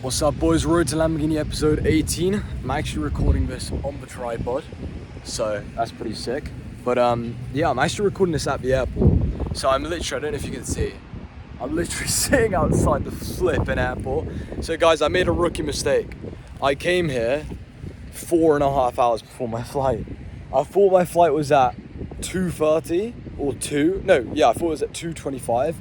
What's up, boys? Road to Lamborghini episode 18. I'm actually recording this on the tripod, so that's pretty sick. But yeah, I'm actually recording this at the airport. So I'm literally, I don't know if you can see, I'm literally sitting outside the flipping airport. So guys, I made a rookie mistake. I came here 4.5 hours before my flight. I thought my flight was at 2:30 or 2. No, yeah, I thought it was at 2:25,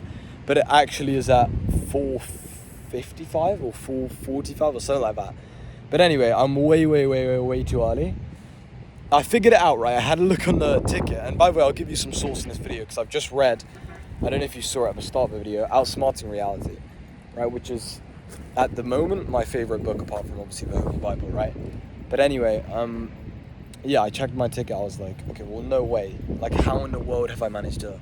but it actually is at 4:55 or 4:45 or something like that. But anyway, I'm way too early. I figured it out, right? I had a look on the ticket, and by the way, I'll give you some source in this video because I've just read, I don't know if you saw it at the start of the video, Outsmarting Reality, right? Which is, at the moment, my favorite book apart from obviously the Holy Bible, right? But anyway, yeah, I checked my ticket. I was like, okay, well, no way. Like, how in the world have I managed to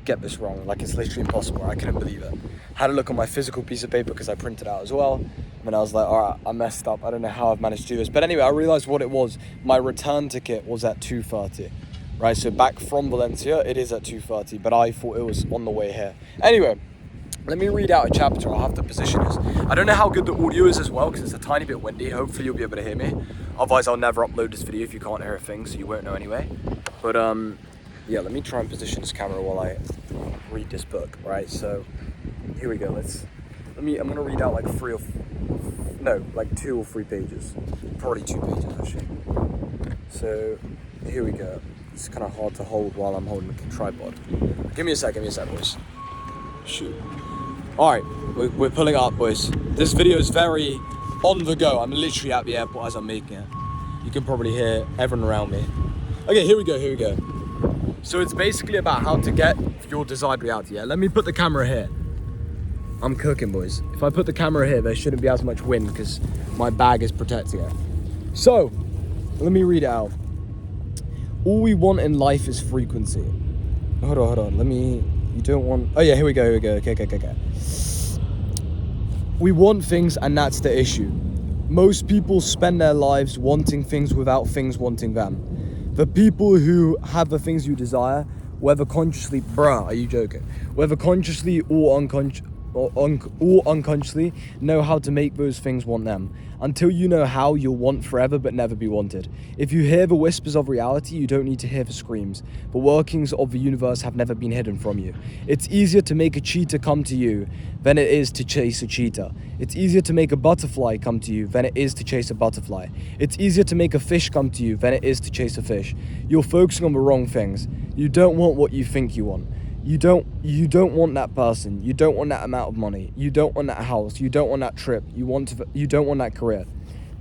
get this wrong? Like, it's literally impossible. I couldn't believe it. Had a look on my physical piece of paper because I printed out as well. And I was like, all right, I messed up. I don't know how I've managed to do this. But anyway, I realized what it was. My return ticket was at 2:30, right? So back from Valencia, it is at 2:30, but I thought it was on the way here. Anyway, let me read out a chapter. I'll have to position this. I don't know how good the audio is as well because it's a tiny bit windy. Hopefully you'll be able to hear me. Otherwise, I'll never upload this video if you can't hear a thing, so you won't know anyway. But yeah, let me try and position this camera while I read this book, right? So here we go. I'm gonna read out like 2 or 3 pages. Probably 2 pages actually. So here we go. It's kind of hard to hold while I'm holding the tripod. Give me a sec, boys. Shoot. All right, we're pulling up, boys. This video is very on the go. I'm literally at the airport as I'm making it. You can probably hear everyone around me. Okay, here we go. So it's basically about how to get your desired reality. Yeah, let me put the camera here. I'm cooking, boys. If I put the camera here, there shouldn't be as much wind because my bag is protecting it. So, let me read it out. All we want in life is frequency. Hold on. You don't want... Oh yeah, here we go. Okay. We want things, and that's the issue. Most people spend their lives wanting things without things wanting them. The people who have the things you desire, whether consciously... Bruh, are you joking? Whether consciously or unconsciously, know how to make those things want them. Until you know how, you'll want forever but never be wanted. If you hear the whispers of reality, you don't need to hear the screams. The workings of the universe have never been hidden from you. It's easier to make a cheetah come to you than it is to chase a cheetah. It's easier to make a butterfly come to you than it is to chase a butterfly. It's easier to make a fish come to you than it is to chase a fish. You're focusing on the wrong things. You don't want what you think you want. You don't want that person. You don't want that amount of money. You don't want that house. You don't want that trip. You don't want that career.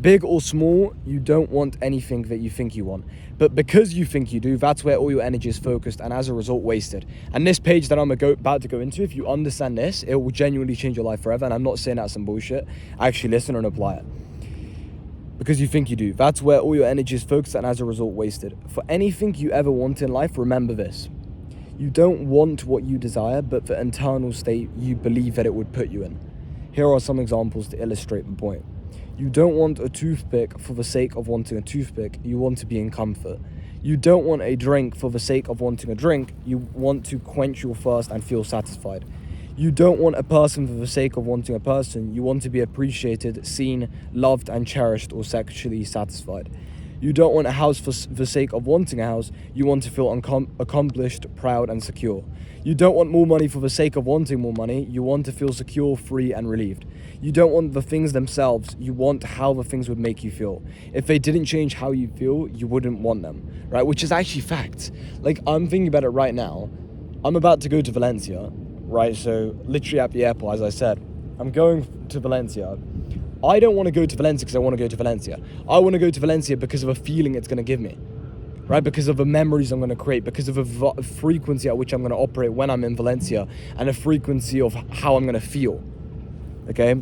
Big or small, you don't want anything that you think you want. But because you think you do, that's where all your energy is focused and as a result wasted. And this page that I'm about to go into, if you understand this, it will genuinely change your life forever. And I'm not saying that's some bullshit. Actually listen and apply it. Because you think you do. That's where all your energy is focused and as a result wasted. For anything you ever want in life, remember this. You don't want what you desire, but the internal state you believe that it would put you in. Here are some examples to illustrate the point. You don't want a toothpick for the sake of wanting a toothpick. You want to be in comfort. You don't want a drink for the sake of wanting a drink. You want to quench your thirst and feel satisfied. You don't want a person for the sake of wanting a person. You want to be appreciated, seen, loved, and cherished, or sexually satisfied. You don't want a house for the sake of wanting a house. You want to feel accomplished, proud, and secure. You don't want more money for the sake of wanting more money. You want to feel secure, free, and relieved. You don't want the things themselves. You want how the things would make you feel. If they didn't change how you feel, you wouldn't want them, right? Which is actually fact. Like, I'm thinking about it right now. I'm about to go to Valencia, right? So, literally at the airport, as I said, I'm going to Valencia. I don't want to go to Valencia because I want to go to Valencia. I want to go to Valencia because of a feeling it's going to give me, right? Because of the memories I'm going to create, because of a frequency at which I'm going to operate when I'm in Valencia, and a frequency of how I'm going to feel, okay?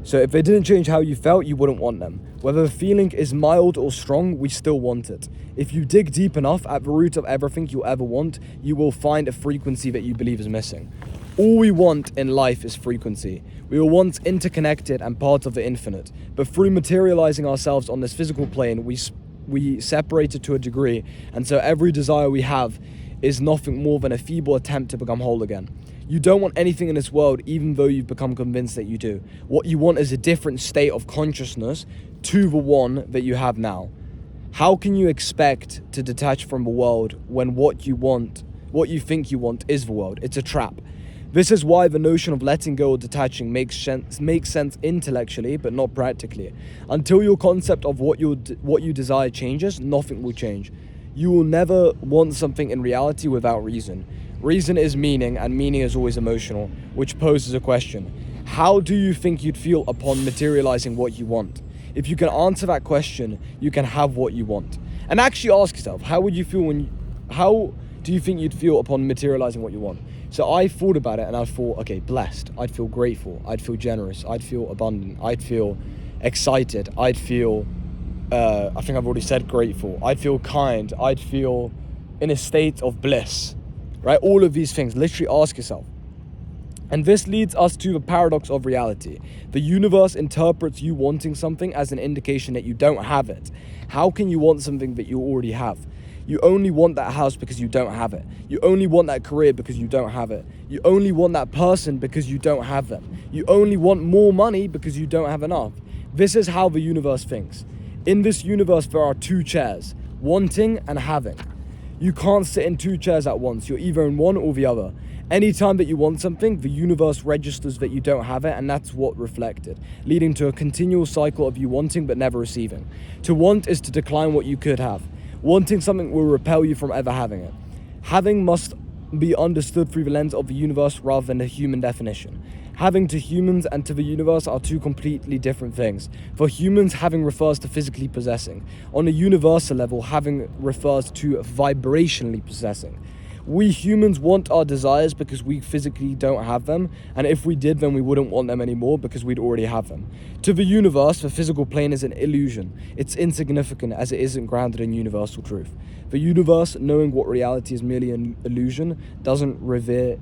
So if they didn't change how you felt, you wouldn't want them. Whether the feeling is mild or strong, we still want it. If you dig deep enough at the root of everything you'll ever want, you will find a frequency that you believe is missing. All we want in life is frequency. We were once interconnected and part of the infinite, but through materializing ourselves on this physical plane, we separated to a degree, and so every desire we have is nothing more than a feeble attempt to become whole again. You don't want anything in this world, even though you've become convinced that you do. What you want is a different state of consciousness to the one that you have now. How can you expect to detach from the world when what you think you want is the world? It's a trap. This is why the notion of letting go or detaching makes sense intellectually, but not practically. Until your concept of what you desire changes, nothing will change. You will never want something in reality without reason. Reason is meaning, and meaning is always emotional, which poses a question. How do you think you'd feel upon materializing what you want? If you can answer that question, you can have what you want. And actually ask yourself, how do you think you'd feel upon materializing what you want? So I thought about it and I thought, okay, blessed. I'd feel grateful. I'd feel generous. I'd feel abundant. I'd feel excited. I'd feel, I think I've already said grateful. I'd feel kind. I'd feel in a state of bliss, right? All of these things, literally ask yourself. And this leads us to the paradox of reality. The universe interprets you wanting something as an indication that you don't have it. How can you want something that you already have? You only want that house because you don't have it. You only want that career because you don't have it. You only want that person because you don't have them. You only want more money because you don't have enough. This is how the universe thinks. In this universe, there are two chairs, wanting and having. You can't sit in two chairs at once. You're either in one or the other. Anytime that you want something, the universe registers that you don't have it, and that's what reflected, leading to a continual cycle of you wanting but never receiving. To want is to decline what you could have. Wanting something will repel you from ever having it. Having must be understood through the lens of the universe rather than the human definition. Having to humans and to the universe are two completely different things. For humans, having refers to physically possessing. On a universal level, having refers to vibrationally possessing. We humans want our desires because we physically don't have them, and if we did, then we wouldn't want them anymore because we'd already have them. To the universe, the physical plane is an illusion. It's insignificant as it isn't grounded in universal truth. The universe, knowing what reality is merely an illusion, doesn't revere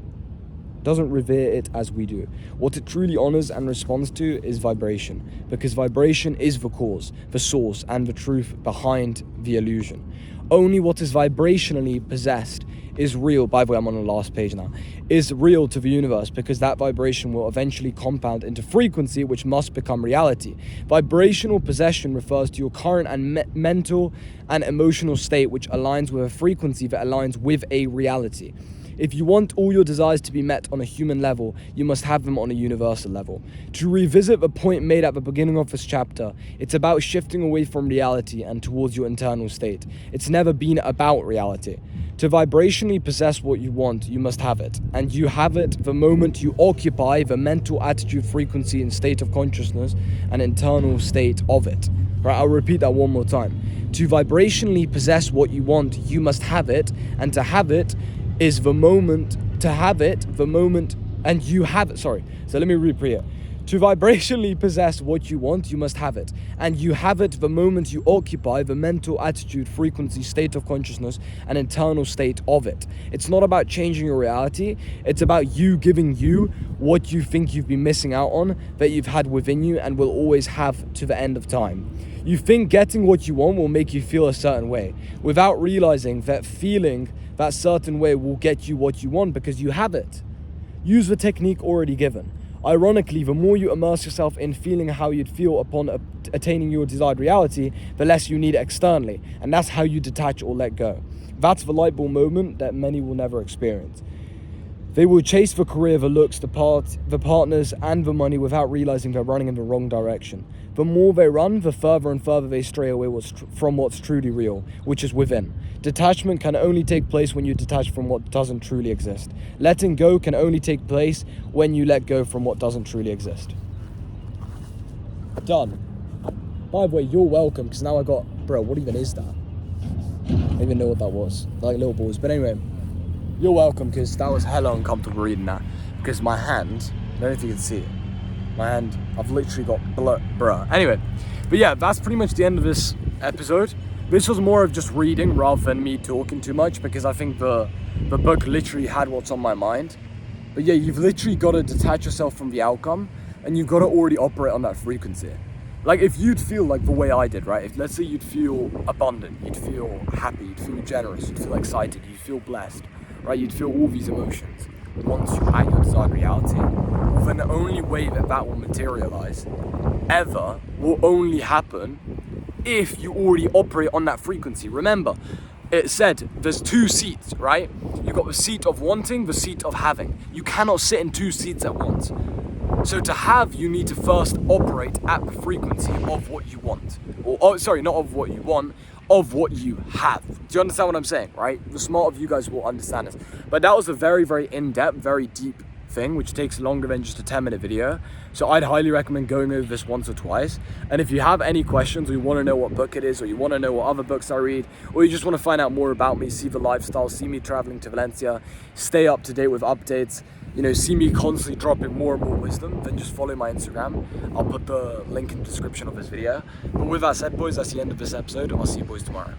it as we do. What it truly honors and responds to is vibration, because vibration is the cause, the source, and the truth behind the illusion. Only what is vibrationally possessed is real. By the way, I'm on the last page now. Is real to the universe, because that vibration will eventually compound into frequency, which must become reality. Vibrational possession refers to your current and mental and emotional state, which aligns with a frequency that aligns with a reality. If you want all your desires to be met on a human level, you must have them on a universal level. To revisit the point made at the beginning of this chapter, it's about shifting away from reality and towards your internal state. It's never been about reality. To vibrationally possess what you want, you must have it. And you have it the moment you occupy the mental attitude, frequency, and state of consciousness and internal state of it. Right, I'll repeat that one more time. To vibrationally possess what you want, you must have it. And to have it is the moment, and you have it. So let me repeat it. To vibrationally possess what you want, you must have it. And you have it the moment you occupy the mental attitude, frequency, state of consciousness, and internal state of it. It's not about changing your reality. It's about you giving you what you think you've been missing out on, that you've had within you and will always have to the end of time. You think getting what you want will make you feel a certain way, without realizing that feeling that certain way will get you what you want because you have it. Use the technique already given. Ironically, the more you immerse yourself in feeling how you'd feel upon attaining your desired reality, the less you need externally. And that's how you detach or let go. That's the light bulb moment that many will never experience. They will chase the career, the looks, the partners, and the money without realizing they're running in the wrong direction. The more they run, the further and further they stray away from what's truly real, which is within. Detachment can only take place when you detach from what doesn't truly exist. Letting go can only take place when you let go from what doesn't truly exist. Done. By the way, you're welcome, because now I got... Bro, what even is that? I don't even know what that was. Like little balls. But anyway, you're welcome, because that was hella uncomfortable reading that. Because my hand... I don't know if you can see it. My hand, I've literally got bruh. Anyway, but yeah, that's pretty much the end of this episode. This was more of just reading rather than me talking too much, because I think the book literally had what's on my mind. But yeah, you've literally got to detach yourself from the outcome, and you've got to already operate on that frequency. Like if you'd feel like the way I did, right? If let's say you'd feel abundant, you'd feel happy, you'd feel generous, you'd feel excited, you'd feel blessed, right? You'd feel all these emotions. once you're at your desired reality, well, then the only way that will materialize ever will only happen if you already operate on that frequency. Remember, it said there's two seats, right? You've got the seat of wanting, the seat of having. You cannot sit in two seats at once. So to have, you need to first operate at the frequency of what you want. Not of what you want, of what you have. Do you understand what I'm saying, right? The smart of you guys will understand this. But that was a very, very in-depth, very deep thing, which takes longer than just a 10-minute video. So I'd highly recommend going over this once or twice. And if you have any questions, or you want to know what book it is, or you want to know what other books I read, or you just want to find out more about me, see the lifestyle, see me traveling to Valencia, stay up to date with updates, see me constantly dropping more and more wisdom, then just follow my Instagram. I'll put the link in the description of this video. But with that said, boys, that's the end of this episode. I'll see you boys tomorrow.